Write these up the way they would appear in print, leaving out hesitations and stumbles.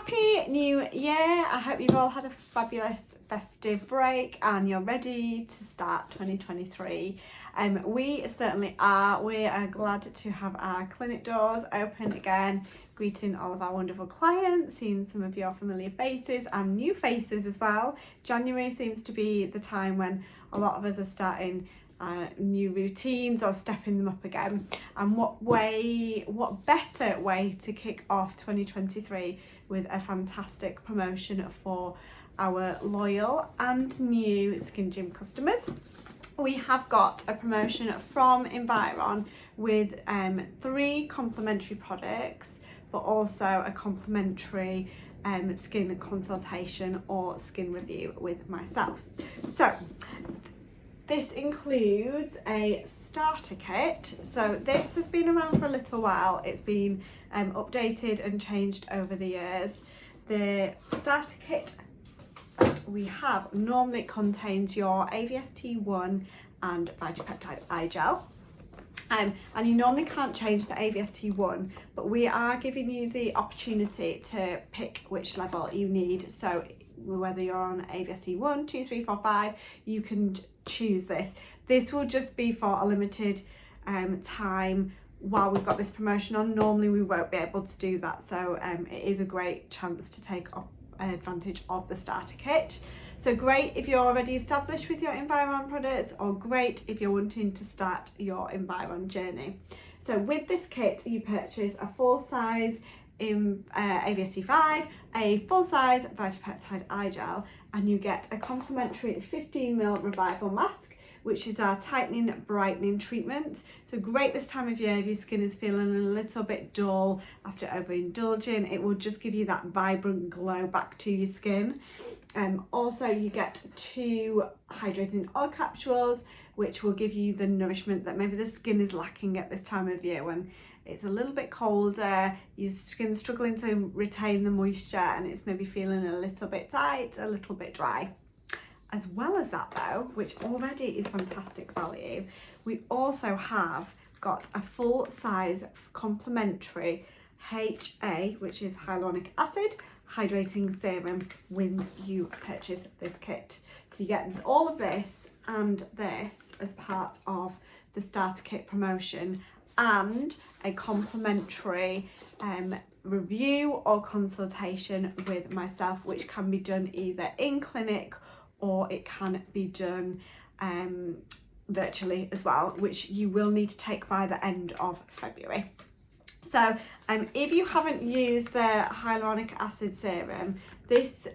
Happy New Year! I hope you've all had a fabulous festive break and you're ready to start 2023. We certainly are. We are glad to have our clinic doors open again, greeting all of our wonderful clients, seeing some of your familiar faces and new faces as well. January seems to be the time when a lot of us are starting new routines or stepping them up again. And what better way to kick off 2023 with a fantastic promotion for our loyal and new Skin Gym customers. We have got a promotion from Environ with 3 complimentary products, but also a complimentary skin consultation or skin review with myself. So this includes a starter kit. So this has been around for a little while. It's been updated and changed over the years. The starter kit that we have normally contains your AVST1 and Vitapeptide eye gel. And you normally can't change the AVST1, but we are giving you the opportunity to pick which level you need. So whether you're on AVST1, 2, 3, 4, 5, you can choose this. This will just be for a limited time while we've got this promotion on. Normally we won't be able to do that, so it is a great chance to take advantage of the starter kit. So great if you're already established with your Environ products, or great if you're wanting to start your Environ journey. So with this kit you purchase a full size in AVST5, a full-size Vitapeptide eye gel, and you get a complimentary 15ml revival mask, which is our tightening brightening treatment. So great this time of year if your skin is feeling a little bit dull after overindulging. It will just give you that vibrant glow back to your skin. Also you get 2 hydrating oil capsules, which will give you the nourishment that maybe the skin is lacking at this time of year when it's a little bit colder, your skin's struggling to retain the moisture, and it's maybe feeling a little bit tight, a little bit dry. As well as that though, which already is fantastic value, we also have got a full size complimentary HA, which is hyaluronic acid hydrating serum when you purchase this kit. So you get all of this and this as part of the starter kit promotion, and a complimentary review or consultation with myself, which can be done either in clinic or it can be done virtually as well, which you will need to take by the end of February. So if you haven't used the hyaluronic acid serum, this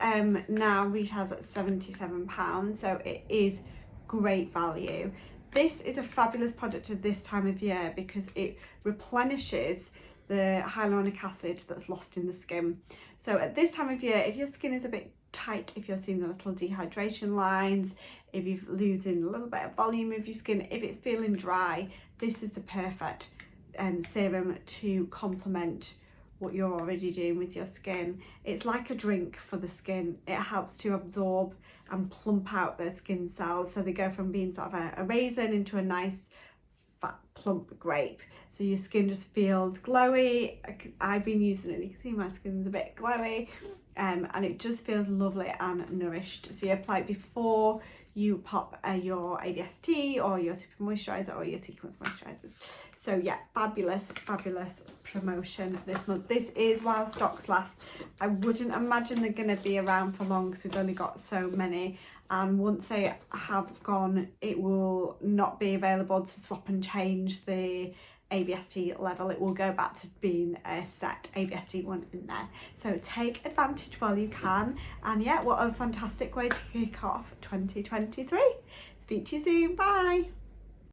now retails at £77, so it is great value. This is a fabulous product at this time of year because it replenishes the hyaluronic acid that's lost in the skin. So at this time of year, if your skin is a bit tight, if you're seeing the little dehydration lines, if you're losing a little bit of volume of your skin, if it's feeling dry, this is the perfect serum to complement what you're already doing with your skin. It's like a drink for the skin. It helps to absorb and plump out those skin cells, so they go from being sort of a raisin into a nice fat plump grape, so your skin just feels glowy. I've been using it, you can see my skin's a bit glowy, and it just feels lovely and nourished. So you apply it before you pop your AVST or your super moisturizer or your sequence moisturizers. So yeah, fabulous promotion this month. This is while stocks last. I wouldn't imagine they're going to be around for long because we've only got so many, and once they have gone it will not be available to swap and change the AVST level. It will go back to being a set AVST1 in there. So take advantage while you can, and yeah, what a fantastic way to kick off 2023. Speak to you soon. Bye.